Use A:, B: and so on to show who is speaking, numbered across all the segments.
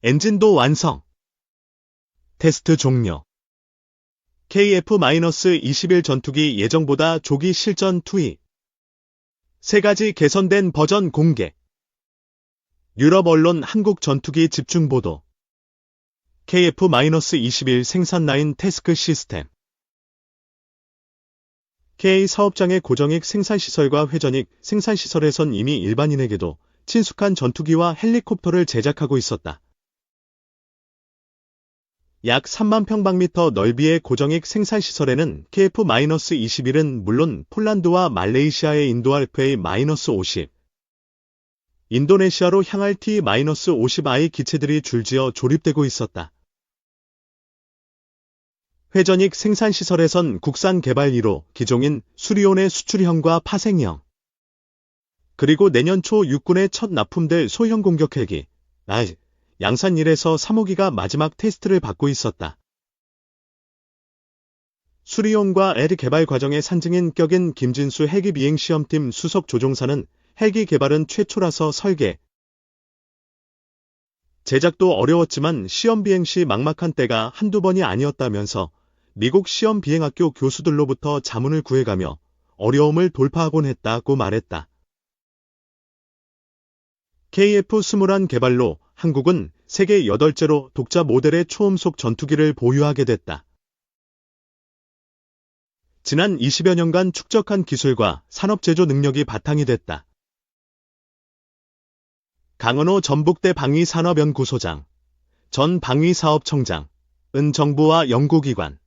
A: 엔진도 완성. 테스트 종료. KF-21 전투기 예정보다 조기 실전 투입. 3가지 개선된 버전 공개. 유럽 언론 한국 전투기 집중 보도. KF-21 생산 라인 태스크 시스템. KA 사업장의 고정익 생산시설과 회전익 생산시설에선 이미 일반인에게도 친숙한 전투기와 헬리콥터를 제작하고 있었다. 약 3만 평방미터 넓이의 고정익 생산시설에는 KF-21은 물론 폴란드와 말레이시아의 인도RFA-50, 인도네시아로 향할 T-50I 기체들이 줄지어 조립되고 있었다. 회전익 생산시설에선 국산 개발 1호 기종인 수리온의 수출형과 파생형, 그리고 내년 초 육군에 첫 납품될 소형 공격 헬기, 양산 1에서 3호기가 마지막 테스트를 받고 있었다. 수리온과 L 개발 과정의 산증인 격인 김진수 헬기 비행시험팀 수석 조종사는 헬기 개발은 최초라서 설계, 제작도 어려웠지만 시험 비행 시 막막한 때가 한두 번이 아니었다면서 미국 시험 비행학교 교수들로부터 자문을 구해가며 어려움을 돌파하곤 했다고 말했다. KF-21 개발로 한국은 세계 8제로 독자 모델의 초음속 전투기를 보유하게 됐다. 지난 20여 년간 축적한 기술과 산업제조 능력이 바탕이 됐다. 강은호 전북대 방위산업연구소장, 전 방위사업청장, 은 정부와 연구기관,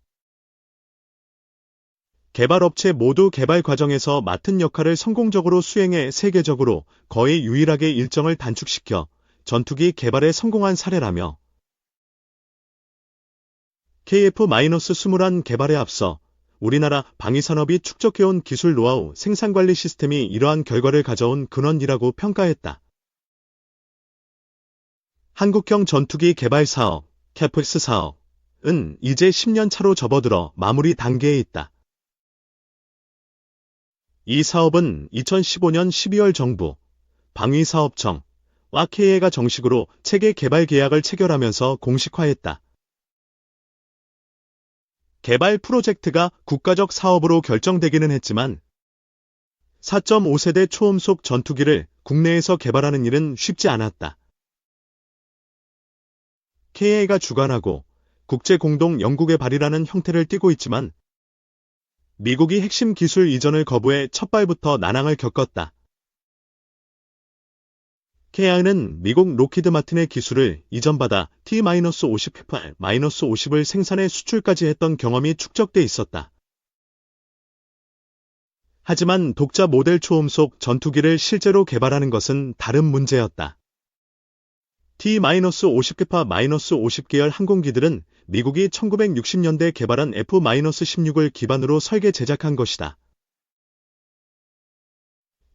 A: 개발업체 모두 개발 과정에서 맡은 역할을 성공적으로 수행해 세계적으로 거의 유일하게 일정을 단축시켜 전투기 개발에 성공한 사례라며 KF-21 개발에 앞서 우리나라 방위산업이 축적해온 기술 노하우 생산관리 시스템이 이러한 결과를 가져온 근원이라고 평가했다. 한국형 전투기 개발 사업, 캐프스 사업은 이제 10년 차로 접어들어 마무리 단계에 있다. 이 사업은 2015년 12월 정부, 방위사업청, 와 KA가 정식으로 체계 개발 계약을 체결하면서 공식화했다. 개발 프로젝트가 국가적 사업으로 결정되기는 했지만 4.5세대 초음속 전투기를 국내에서 개발하는 일은 쉽지 않았다. KA가 주관하고 국제공동 연구개 발이라는 형태를 띠고 있지만 미국이 핵심 기술 이전을 거부해 첫발부터 난항을 겪었다. KA는 미국 로키드 마틴의 기술을 이전받아 T-50을 생산해 수출까지 했던 경험이 축적돼 있었다. 하지만 독자 모델 초음속 전투기를 실제로 개발하는 것은 다른 문제였다. T-50 계열 항공기들은 미국이 1960년대 개발한 F-16을 기반으로 설계 제작한 것이다.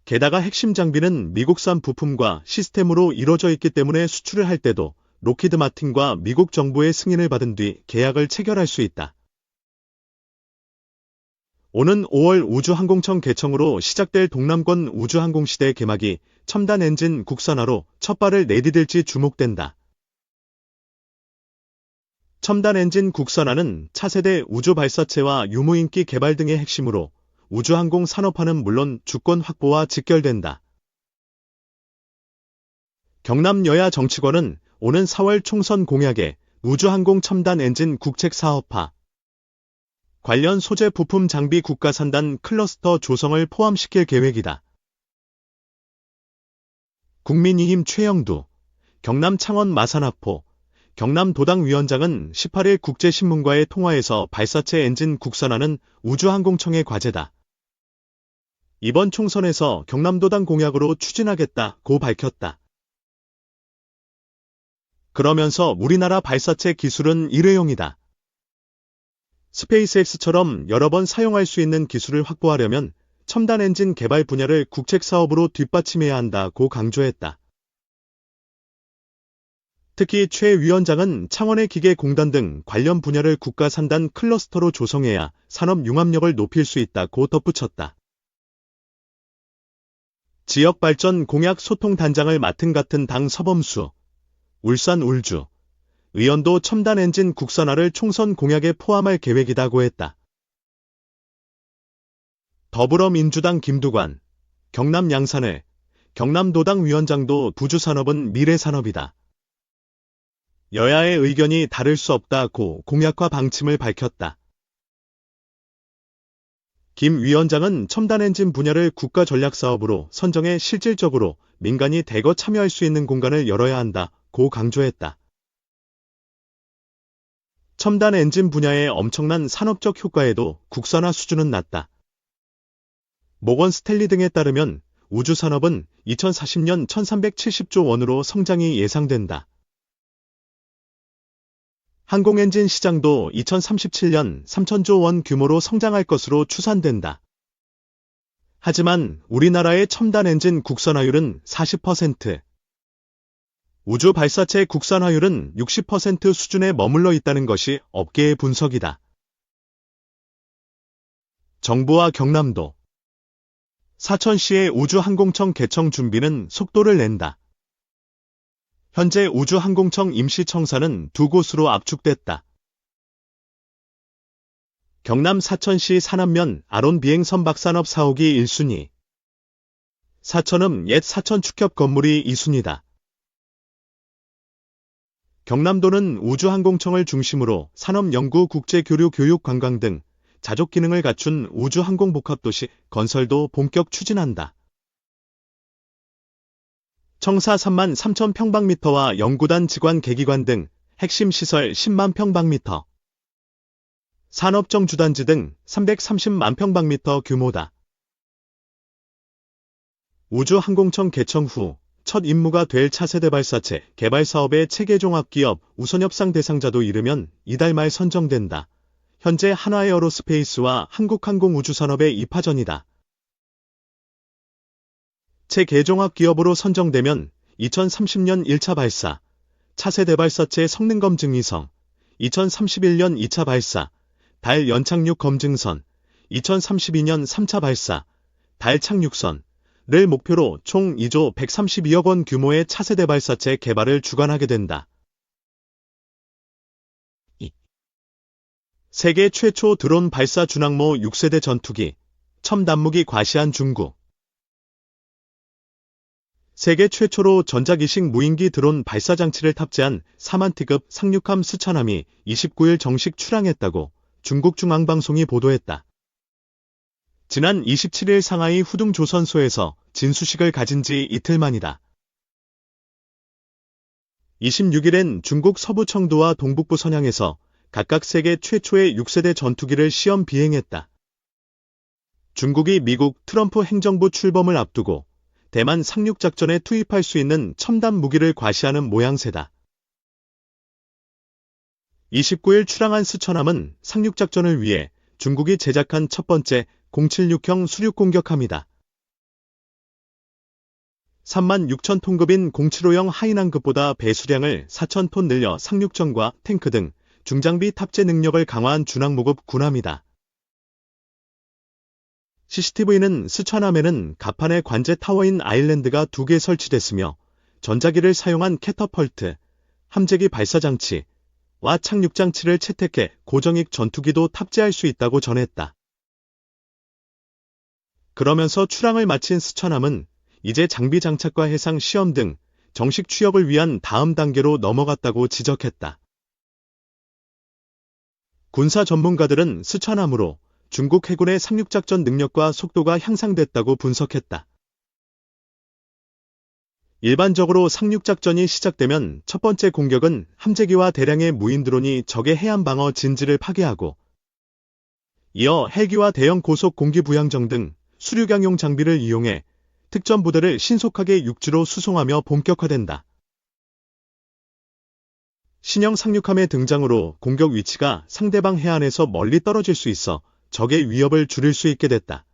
A: 게다가 핵심 장비는 미국산 부품과 시스템으로 이루어져 있기 때문에 수출을 할 때도 로키드 마틴과 미국 정부의 승인을 받은 뒤 계약을 체결할 수 있다. 오는 5월 우주항공청 개청으로 시작될 동남권 우주항공시대 개막이 첨단 엔진 국산화로 첫 발을 내디딜지 주목된다. 첨단 엔진 국산화는 차세대 우주 발사체와 유무인기 개발 등의 핵심으로 우주항공 산업화는 물론 주권 확보와 직결된다. 경남 여야 정치권은 오는 4월 총선 공약에 우주항공 첨단 엔진 국책 사업화, 관련 소재 부품 장비 국가산단 클러스터 조성을 포함시킬 계획이다. 국민의힘 최영두, 경남 창원 마산하포, 경남 도당위원장은 18일 국제신문과의 통화에서 발사체 엔진 국산화는 우주항공청의 과제다. 이번 총선에서 경남도당 공약으로 추진하겠다고 밝혔다. 그러면서 우리나라 발사체 기술은 일회용이다. 스페이스X처럼 여러 번 사용할 수 있는 기술을 확보하려면 첨단 엔진 개발 분야를 국책 사업으로 뒷받침해야 한다고 강조했다. 특히 최 위원장은 창원의 기계공단 등 관련 분야를 국가 산단 클러스터로 조성해야 산업 융합력을 높일 수 있다고 덧붙였다. 지역발전 공약 소통단장을 맡은 같은 당 서범수, 울산 울주, 의원도 첨단 엔진 국산화를 총선 공약에 포함할 계획이라고 했다. 더불어민주당 김두관, 경남 양산을, 경남도당 위원장도 부주산업은 미래산업이다. 여야의 의견이 다를 수 없다고 공약화 방침을 밝혔다. 김 위원장은 첨단 엔진 분야를 국가 전략 사업으로 선정해 실질적으로 민간이 대거 참여할 수 있는 공간을 열어야 한다고 강조했다. 첨단 엔진 분야의 엄청난 산업적 효과에도 국산화 수준은 낮다. 모건 스탠리 등에 따르면 우주산업은 2040년 1370조 원으로 성장이 예상된다. 항공엔진 시장도 2037년 3000조 원 규모로 성장할 것으로 추산된다. 하지만 우리나라의 첨단 엔진 국산화율은 40%, 우주 발사체 국산화율은 60% 수준에 머물러 있다는 것이 업계의 분석이다. 정부와 경남도, 사천시의 우주항공청 개청 준비는 속도를 낸다. 현재 우주항공청 임시청사는 두 곳으로 압축됐다. 경남 사천시 산안면 아론 비행선 박산업 사옥이 1순위, 사천읍 옛 사천축협 건물이 2순위다. 경남도는 우주항공청을 중심으로 산업 연구 국제 교류 교육 관광 등 자족 기능을 갖춘 우주항공복합도시 건설도 본격 추진한다. 청사 3만 3천 평방미터와 연구단 지관 계기관 등 핵심 시설 10만 평방미터, 산업정 주단지 등 330만 평방미터 규모다. 우주항공청 개청 후 첫 임무가 될 차세대 발사체 개발 사업의 체계종합기업 우선협상 대상자도 이르면 이달 말 선정된다. 현재 한화에어로스페이스와 한국항공우주산업의 입하전이다. 체계종합기업으로 선정되면 2030년 1차 발사, 차세대 발사체 성능검증 위성, 2031년 2차 발사, 달 연착륙 검증선, 2032년 3차 발사, 달 착륙선을 목표로 총 2조 132억 원 규모의 차세대 발사체 개발을 주관하게 된다. 세계 최초 드론 발사 준항모 6세대 전투기, 첨단무기 과시한 중국. 세계 최초로 전자기식 무인기 드론 발사 장치를 탑재한 사만티급 상륙함 스촨함이 29일 정식 출항했다고 중국 중앙방송이 보도했다. 지난 27일 상하이 후둥조선소에서 진수식을 가진 지 이틀 만이다. 26일엔 중국 서부 청두와 동북부 선양에서 각각 세계 최초의 6세대 전투기를 시험 비행했다. 중국이 미국 트럼프 행정부 출범을 앞두고 대만 상륙작전에 투입할 수 있는 첨단 무기를 과시하는 모양새다. 29일 출항한 스촨함은 상륙작전을 위해 중국이 제작한 첫 번째 076형 수륙공격함이다. 36,000톤급인 075형 하이난급보다 배수량을 4,000톤 늘려 상륙전과 탱크 등 중장비 탑재 능력을 강화한 준항모급 군함이다. CCTV는 스촨함에는 갑판에 관제 타워인 아일랜드가 2개 설치됐으며 전자기를 사용한 캐터펄트, 함재기 발사장치와 착륙장치를 채택해 고정익 전투기도 탑재할 수 있다고 전했다. 그러면서 출항을 마친 스촨함은 이제 장비 장착과 해상 시험 등 정식 취역을 위한 다음 단계로 넘어갔다고 지적했다. 군사 전문가들은 스촨함으로 중국 해군의 상륙작전 능력과 속도가 향상됐다고 분석했다. 일반적으로 상륙작전이 시작되면 첫 번째 공격은 함재기와 대량의 무인 드론이 적의 해안 방어 진지를 파괴하고 이어 헬기와 대형 고속 공기 부양정 등 수륙양용 장비를 이용해 특전 부대를 신속하게 육지로 수송하며 본격화된다. 신형 상륙함의 등장으로 공격 위치가 상대방 해안에서 멀리 떨어질 수 있어 적의 위협을 줄일 수 있게 됐다.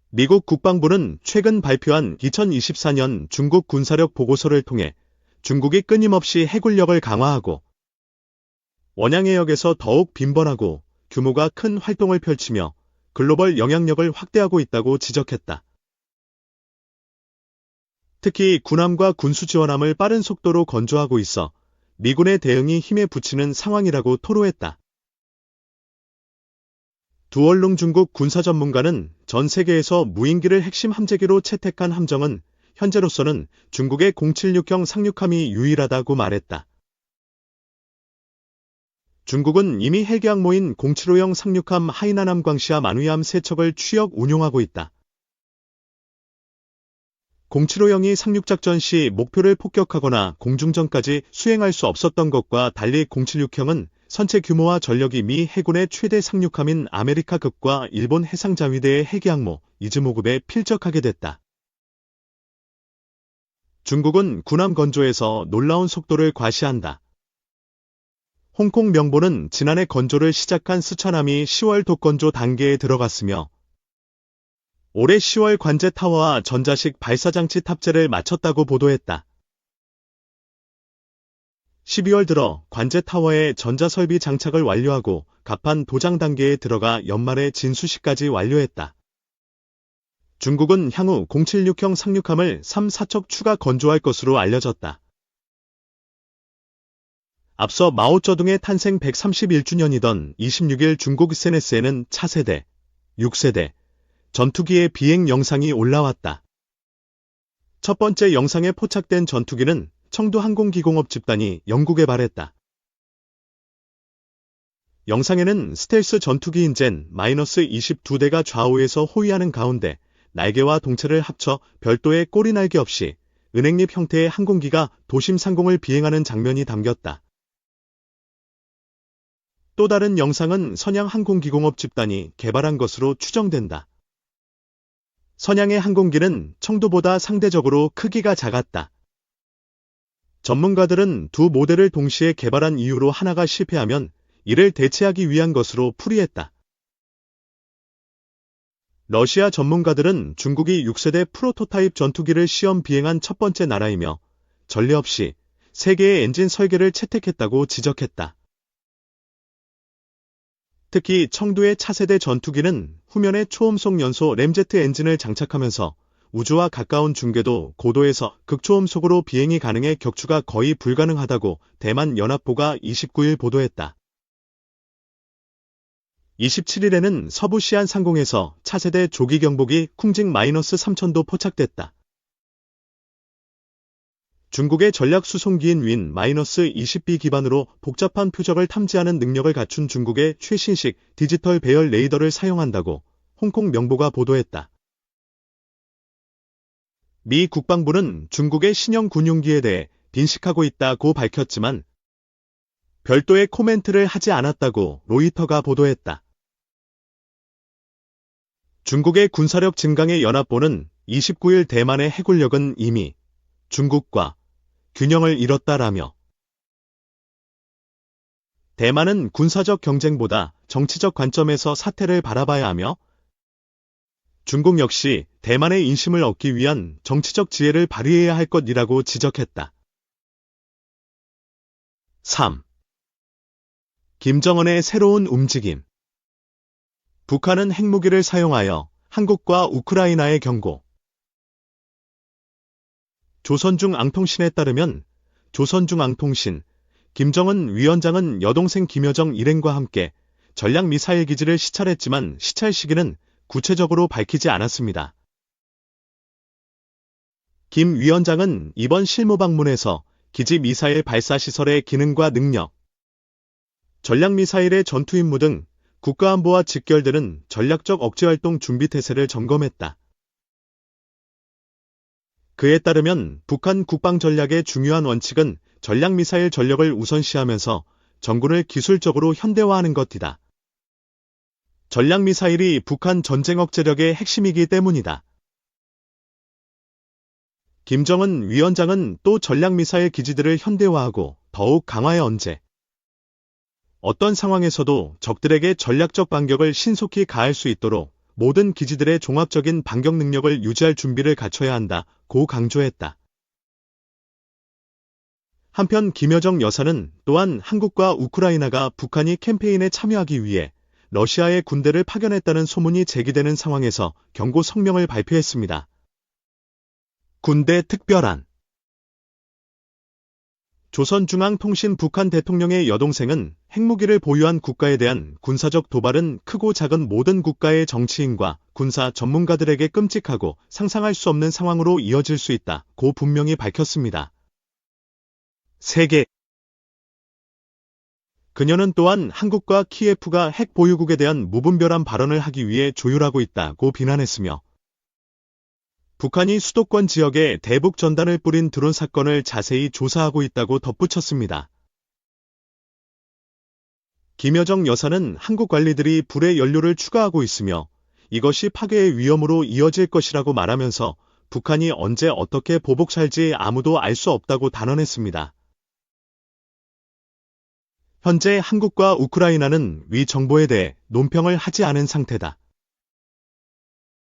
A: 미국 국방부는 최근 발표한 2024년 중국 군사력 보고서를 통해 중국이 끊임없이 해군력을 강화하고 원양해역에서 더욱 빈번하고 규모가 큰 활동을 펼치며 글로벌 영향력을 확대하고 있다고 지적했다. 특히 군함과 군수지원함을 빠른 속도로 건조하고 있어 미군의 대응이 힘에 부치는 상황이라고 토로했다. 두얼룽 중국 군사 전문가는 전 세계에서 무인기를 핵심 함재기로 채택한 함정은 현재로서는 중국의 076형 상륙함이 유일하다고 말했다. 중국은 이미 헬기 항모인 075형 상륙함 하이난함 광시아 만위함 3척을 취역 운용하고 있다. 075형이 상륙작전 시 목표를 폭격하거나 공중전까지 수행할 수 없었던 것과 달리 076형은 선체 규모와 전력이 미 해군의 최대 상륙함인 아메리카급과 일본 해상자위대의 해기항모 이즈모급에 필적하게 됐다. 중국은 군함 건조에서 놀라운 속도를 과시한다. 홍콩 명보는 지난해 건조를 시작한 스촨함이 10월 독건조 단계에 들어갔으며 올해 10월 관제 타워와 전자식 발사장치 탑재를 마쳤다고 보도했다. 12월 들어 관제 타워에 전자설비 장착을 완료하고 갑판 도장 단계에 들어가 연말에 진수식까지 완료했다. 중국은 향후 076형 상륙함을 3, 4척 추가 건조할 것으로 알려졌다. 앞서 마오쩌둥의 탄생 131주년이던 26일 중국 SNS에는 차세대, 6세대 전투기의 비행 영상이 올라왔다. 첫 번째 영상에 포착된 전투기는 청두항공기공업 집단이 영국에 발했다. 영상에는 스텔스 전투기 인젠 -22대가 좌우에서 호위하는 가운데 날개와 동체를 합쳐 별도의 꼬리 날개 없이 은행잎 형태의 항공기가 도심 상공을 비행하는 장면이 담겼다. 또 다른 영상은 선양 항공기공업 집단이 개발한 것으로 추정된다. 선양의 항공기는 청두보다 상대적으로 크기가 작았다. 전문가들은 두 모델을 동시에 개발한 이유로 하나가 실패하면 이를 대체하기 위한 것으로 풀이했다. 러시아 전문가들은 중국이 6세대 프로토타입 전투기를 시험 비행한 첫 번째 나라이며 전례 없이 3개의 엔진 설계를 채택했다고 지적했다. 특히 청두의 차세대 전투기는 후면에 초음속 연소 램제트 엔진을 장착하면서 우주와 가까운 중궤도 고도에서 극초음속으로 비행이 가능해 격추가 거의 불가능하다고 대만 연합보가 29일 보도했다. 27일에는 서부 시안 상공에서 차세대 조기 경보기 쿵징 -3000도 포착됐다. 중국의 전략 수송기인 윈 -20B 기반으로 복잡한 표적을 탐지하는 능력을 갖춘 중국의 최신식 디지털 배열 레이더를 사용한다고 홍콩 명보가 보도했다. 미 국방부는 중국의 신형 군용기에 대해 빈식하고 있다고 밝혔지만 별도의 코멘트를 하지 않았다고 로이터가 보도했다. 중국의 군사력 증강의 연합보는 29일 대만의 해군력은 이미 중국과 균형을 잃었다라며 대만은 군사적 경쟁보다 정치적 관점에서 사태를 바라봐야 하며 중국 역시 대만의 인심을 얻기 위한 정치적 지혜를 발휘해야 할 것이라고 지적했다. 3. 김정은의 새로운 움직임. 북한은 핵무기를 사용하여 한국과 우크라이나에 경고. 조선중앙통신에 따르면 조선중앙통신 김정은 위원장은 여동생 김여정 일행과 함께 전략미사일 기지를 시찰했지만 시찰 시기는 구체적으로 밝히지 않았습니다. 김 위원장은 이번 실무 방문에서 기지 미사일 발사 시설의 기능과 능력, 전략미사일의 전투 임무 등 국가안보와 직결되는 전략적 억제활동 준비태세를 점검했다. 그에 따르면 북한 국방전략의 중요한 원칙은 전략미사일 전력을 우선시하면서 전군을 기술적으로 현대화하는 것이다. 전략미사일이 북한 전쟁 억제력의 핵심이기 때문이다. 김정은 위원장은 또 전략미사일 기지들을 현대화하고 더욱 강화해 언제 어떤 상황에서도 적들에게 전략적 반격을 신속히 가할 수 있도록 모든 기지들의 종합적인 반격 능력을 유지할 준비를 갖춰야 한다고 강조했다. 한편 김여정 여사는 또한 한국과 우크라이나가 북한이 캠페인에 참여하기 위해 러시아에 군대를 파견했다는 소문이 제기되는 상황에서 경고 성명을 발표했습니다. 군대 특별한 조선중앙통신 북한 대통령의 여동생은 핵무기를 보유한 국가에 대한 군사적 도발은 크고 작은 모든 국가의 정치인과 군사 전문가들에게 끔찍하고 상상할 수 없는 상황으로 이어질 수 있다고 분명히 밝혔습니다. 세계 그녀는 또한 한국과 키예프가 핵 보유국에 대한 무분별한 발언을 하기 위해 조율하고 있다고 비난했으며 북한이 수도권 지역에 대북 전단을 뿌린 드론 사건을 자세히 조사하고 있다고 덧붙였습니다. 김여정 여사는 한국 관리들이 불에 연료를 추가하고 있으며 이것이 파괴의 위험으로 이어질 것이라고 말하면서 북한이 언제 어떻게 보복 살지 아무도 알 수 없다고 단언했습니다. 현재 한국과 우크라이나는 위 정보에 대해 논평을 하지 않은 상태다.